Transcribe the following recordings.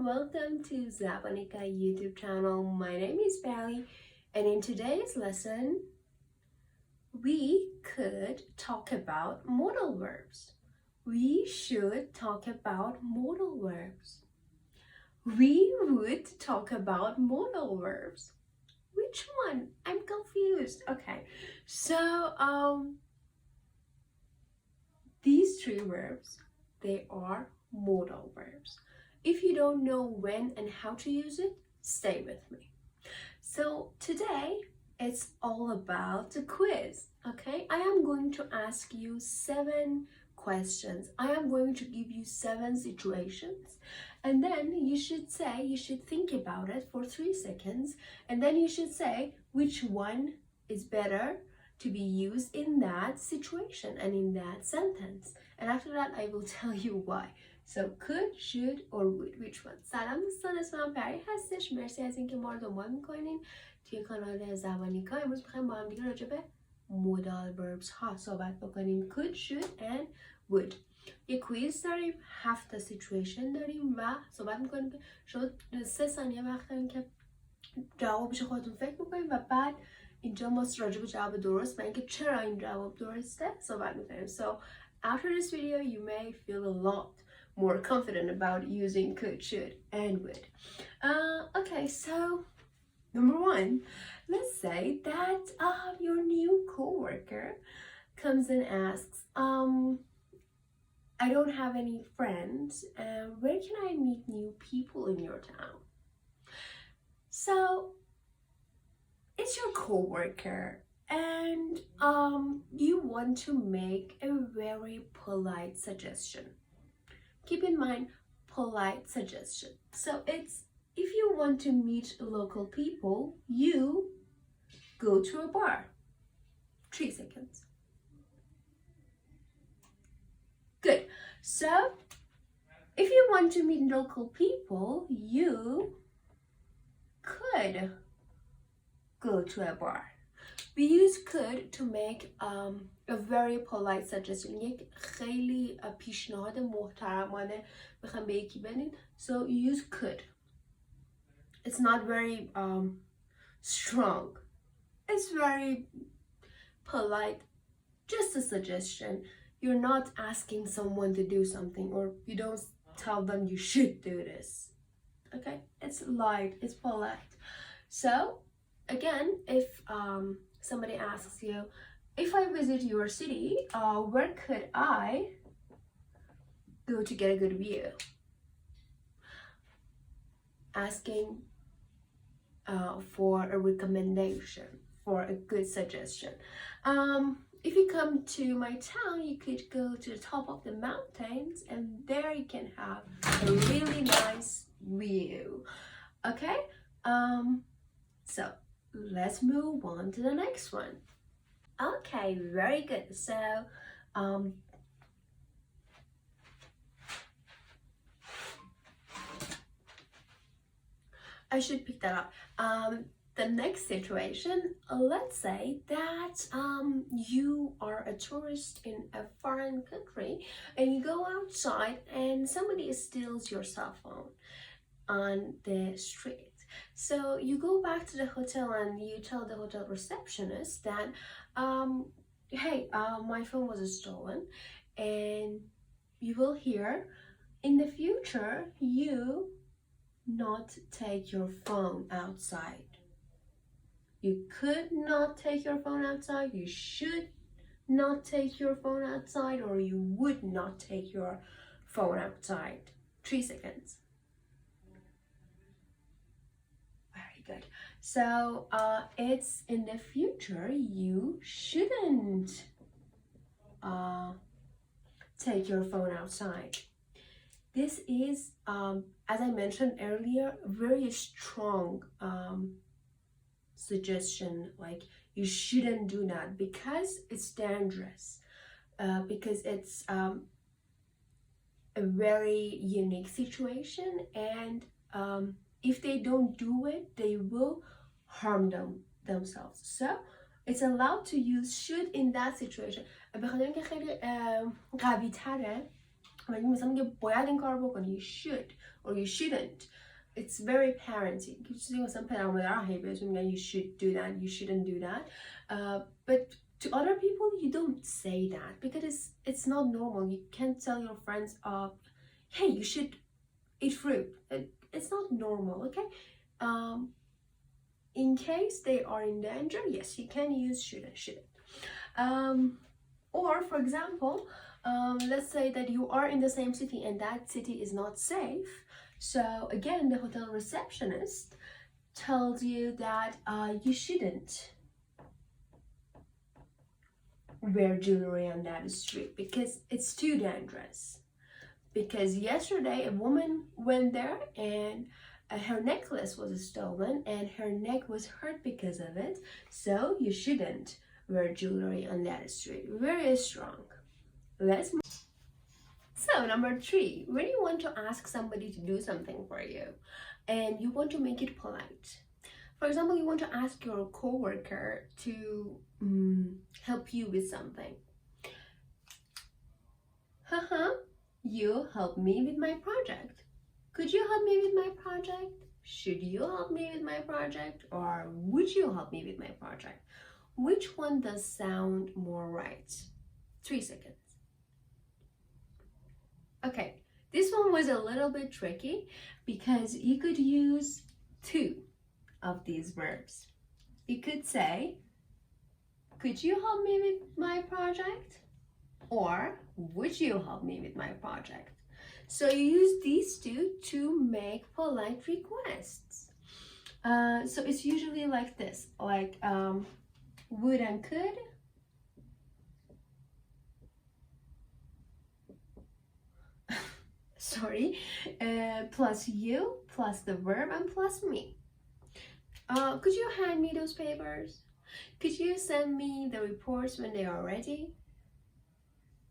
welcome to Zbanonika YouTube channel. My name is Barry, and in today's lesson, we could talk about modal verbs. We should talk about modal verbs. We would talk about modal verbs. Which one? I'm confused. Okay, so these three verbs, they are modal verbs. If you don't know when and how to use it, stay with me. So today, it's all about the quiz, okay? I am going to ask you 7 questions. I am going to give you 7 situations, and then you should think about it for 3 seconds, and then you should say which one is better to be used in that situation and in that sentence. And after that, I will tell you why. So could, should, or would, which one? سلام دوستان، اسمم پری هستش. مرسی از اینکه ما رو دنبال میکنین توی کانال زبانیکا. امروز میخوایم با هم دیگه راجع به modal verbs ها صحبت بکنیم. could, should, and would. یه کویز داریم، 7 تا سیچویشن داریم و صحبت میکنیم که شما 3 ثانیه وقت دارین که جوابش خودتون فکر میکنیم و بعد اینجا ما راجع به جواب درست و اینکه چرا این جواب درسته صحبت میکنیم. So after this video, you may feel a lot more confident about using could, should, and would. Okay, so number 1, let's say that your new coworker comes and asks, I don't have any friends, where can I meet new people in your town? So it's your coworker, and you want to make a very polite suggestion. Keep in mind, polite suggestion. So it's, if you want to meet local people, you go to a bar. 3 seconds. Good. So if you want to meet local people, you could go to a bar. We use could to make a very polite suggestion. یک خیلی پیشنهاد محترمانه بخوام به یکی بدین. So you use could. It's not very strong. It's very polite. Just a suggestion. You're not asking someone to do something, or you don't tell them you should do this. Okay? It's light. It's polite. So again, if somebody asks you, if I visit your city, where could I go to get a good view? Asking for a recommendation, for a good suggestion. If you come to my town, you could go to the top of the mountains, and there you can have a really nice view. Okay? So let's move on to the next one. Okay, very good. So I should pick that up. The next situation, let's say that you are a tourist in a foreign country and you go outside and somebody steals your cell phone on the street. So you go back to the hotel and you tell the hotel receptionist that, hey, my phone was stolen, and you will hear, in the future, you not take your phone outside. You could not take your phone outside, you should not take your phone outside, or you would not take your phone outside. 3 seconds. Very good. So it's in the future, you shouldn't take your phone outside. This is, as I mentioned earlier, a very strong suggestion, like you shouldn't do that because it's dangerous, because it's a very unique situation, and if they don't do it, they will harm themselves. So it's allowed to use should in that situation. بخاطر اینکه خیلی قوی تره ولی مثلا میگه باید این کار بکنی. You should or you shouldn't. It's very parenting. چیزی مثلا پدر و مادر هی بهتون میگن you should do that, you shouldn't do that. But to other people you don't say that because it's not normal. You can't tell your friends hey, you should eat fruit. It's not normal, okay? In case they are in danger, yes, you can use should and shouldn't. Or for example, let's say that you are in the same city and that city is not safe. So again, the hotel receptionist tells you that you shouldn't wear jewelry on that street because it's too dangerous. Because yesterday a woman went there and her necklace was stolen and her neck was hurt because of it. So you shouldn't wear jewelry on that street. Very strong. Let's move. So number 3, when you want to ask somebody to do something for you and you want to make it polite. For example, you want to ask your coworker to help you with something. You help me with my project. Could you help me with my project? Should you help me with my project? Or would you help me with my project? Which one does sound more right? 3 seconds. Okay, this one was a little bit tricky because you could use 2 of these verbs. You could say, could you help me with my project? Or would you help me with my project? So you use these 2 to make polite requests. So it's usually like this, like would and could. Sorry, plus you, plus the verb, and plus me. Could you hand me those papers? Could you send me the reports when they are ready?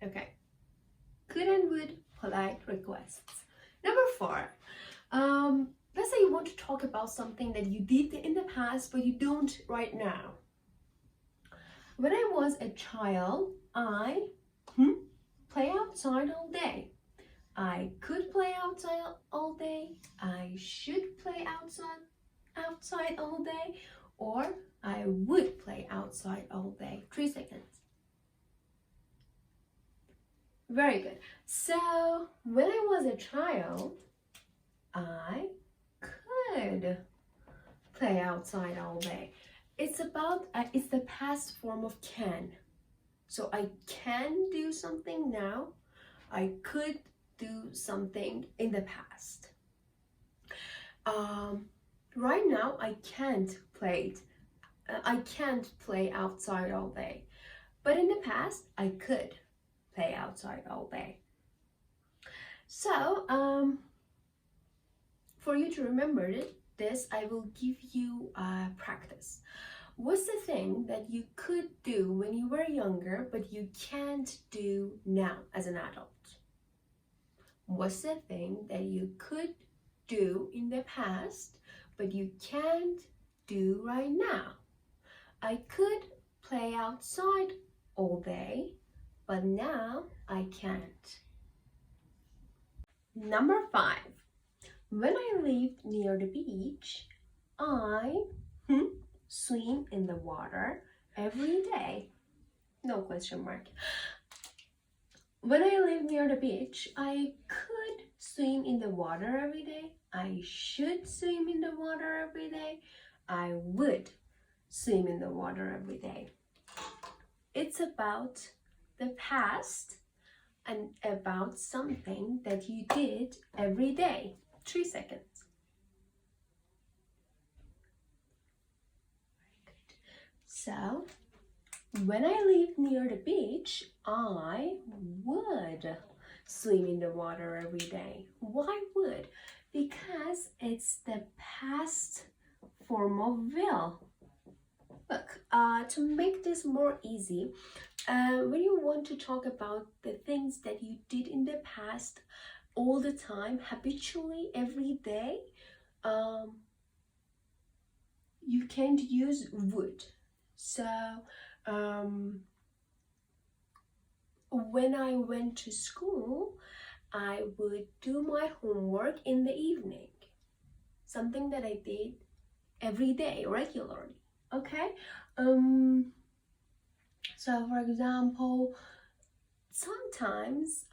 Okay. Could and would, polite requests. Number 4. Let's say you want to talk about something that you did in the past but you don't right now. When I was a child, I play outside all day. I could play outside all day. I should play outside all day. Or I would play outside all day. 3 seconds. Very good. So when I was a child, I could play outside all day. It's about it's the past form of can. So I can do something now. I could do something in the past. Right now I can't play outside all day. But in the past I could play outside all day. So for you to remember this, I will give you a practice. What's the thing that you could do when you were younger but you can't do now as an adult? What's the thing that you could do in the past but you can't do right now? I could play outside all day, but now I can't. Number 5. When I lived near the beach, I swim in the water every day. No question mark. When I lived near the beach, I could swim in the water every day. I should swim in the water every day. I would swim in the water every day. It's about the past and about something that you did every day. 3 seconds. So, when I lived near the beach, I would swim in the water every day. Why would? Because it's the past form of will. Look, to make this more easy, when you want to talk about the things that you did in the past all the time, habitually, every day, you can't use would. So, when I went to school, I would do my homework in the evening. Something that I did every day, regularly. Okay? So for example, sometimes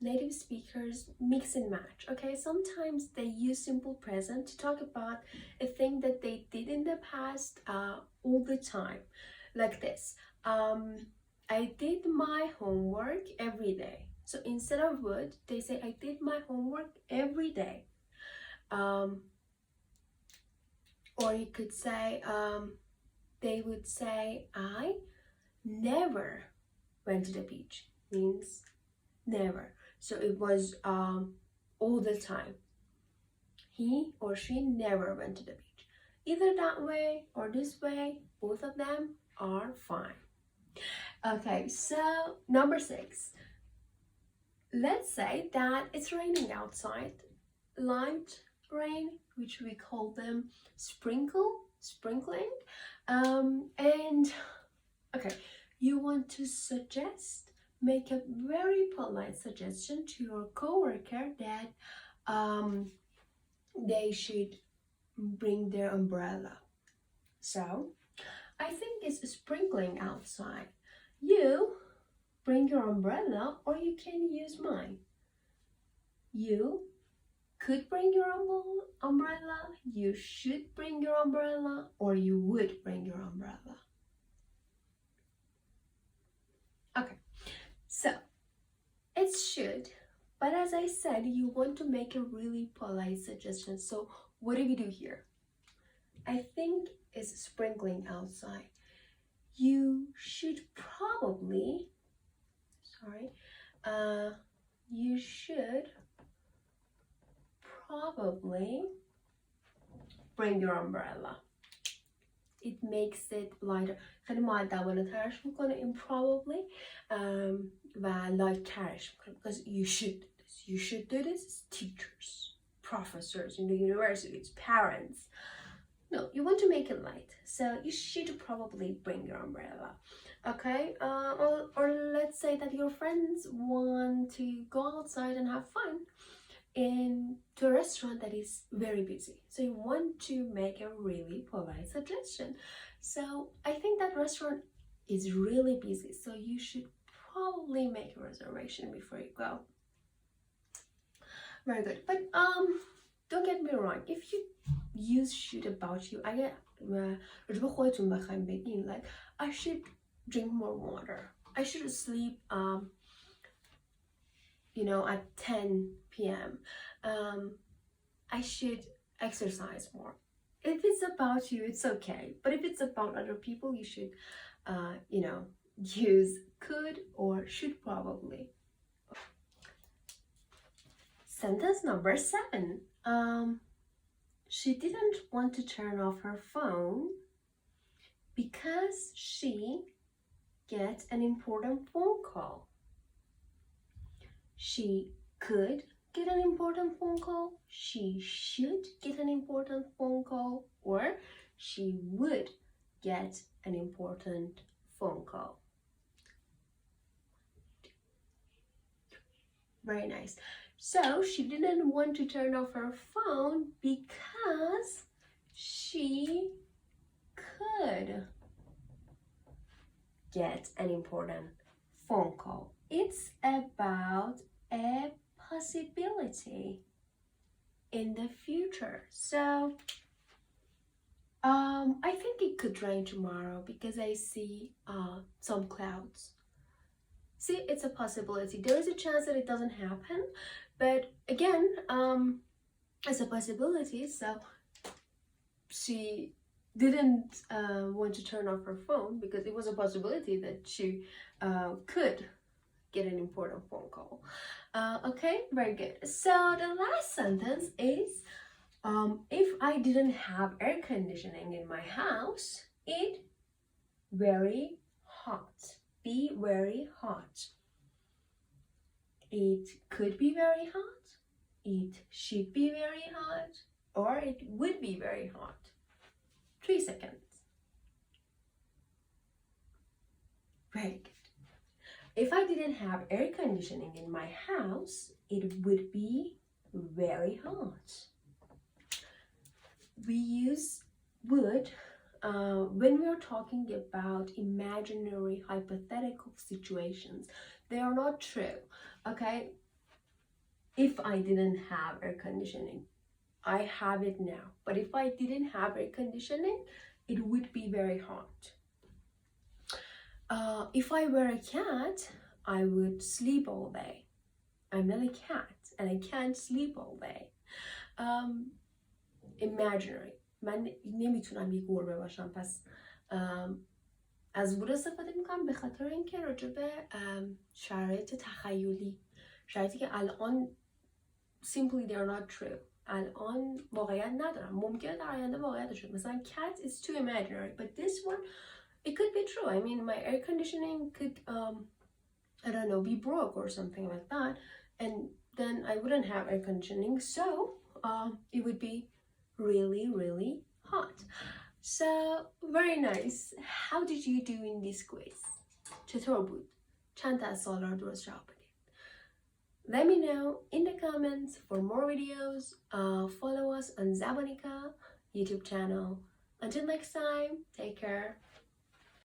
native speakers mix and match. Okay, sometimes they use simple present to talk about a thing that they did in the past all the time. Like this. I did my homework every day. So instead of would, they say I did my homework every day. Or you could say, they would say, I never went to the beach. Means never. So it was all the time. He or she never went to the beach. Either that way or this way, both of them are fine. Okay, so number 6. Let's say that it's raining outside. Light rain, which we call them sprinkling. And okay, you want to make a very polite suggestion to your coworker that they should bring their umbrella. So I think it's sprinkling outside. You bring your umbrella, or you can use mine. You could bring your umbrella, you should bring your umbrella, or you would bring your umbrella. Okay, so it should, but as I said, you want to make a really polite suggestion. So what do we do here? I think it's sprinkling outside. You should probably, you should probably bring your umbrella. It makes it lighter. خیلی مؤدبانه ترش میکنه این probably و light ترش میکنه because you should do this. You should do this as teachers, professors in the universities, parents. No, you want to make it light. So you should probably bring your umbrella. Okay, or let's say that your friends want to go outside and have fun into a restaurant that is very busy. So you want to make a really polite suggestion. So I think that restaurant is really busy. So you should probably make a reservation before you go. Very good. But don't get me wrong. If you use should about you, اگه رجوع خودتون بخوایم بگین like I should drink more water. I should sleep at 10 p.m. I should exercise more. If it's about you, it's okay. But if it's about other people, you should use could or should probably. Sentence number 7. She didn't want to turn off her phone because she gets an important phone call. She could get an important phone call, she should get an important phone call, or she would get an important phone call. Very nice. So she didn't want to turn off her phone because she could get an important phone call. It's about a possibility in the future. So I think it could rain tomorrow because I see some clouds. See, it's a possibility. There is a chance that it doesn't happen, but again, it's a possibility. So she didn't want to turn off her phone because it was a possibility that she could get an important phone call. Okay, very good. So the last sentence is, if I didn't have air conditioning in my house, it very hot. Be very hot. It could be very hot. It should be very hot. Or it would be very hot. 3 seconds. Very good. If I didn't have air conditioning in my house, it would be very hot. We use would when we are talking about imaginary hypothetical situations. They are not true, okay? If I didn't have air conditioning, I have it now. But if I didn't have air conditioning, it would be very hot. If I were a cat, I would sleep all day. I'm not a cat and I can't sleep all day. Imaginary. من نمیتونم یه گربه باشم، پس از would استفاده میکنم به خاطر اینکه راجع به شرایط تخیلی، شرایطی که الان simply they are not true، الان واقعیت ندارم، ممکنه در آینده واقعیتشون، مثلا cat is too imaginary, but this one it could be true. I mean, my air conditioning could I don't know, be broke or something like that, and then I wouldn't have air conditioning, so it would be really hot. So very nice. How did you do in this quiz? چطور بود؟ چند تا از سوالا رو درست جواب بدید؟ Let me know in the comments for more videos. Follow us on Zeboneka YouTube channel. Until next time, take care.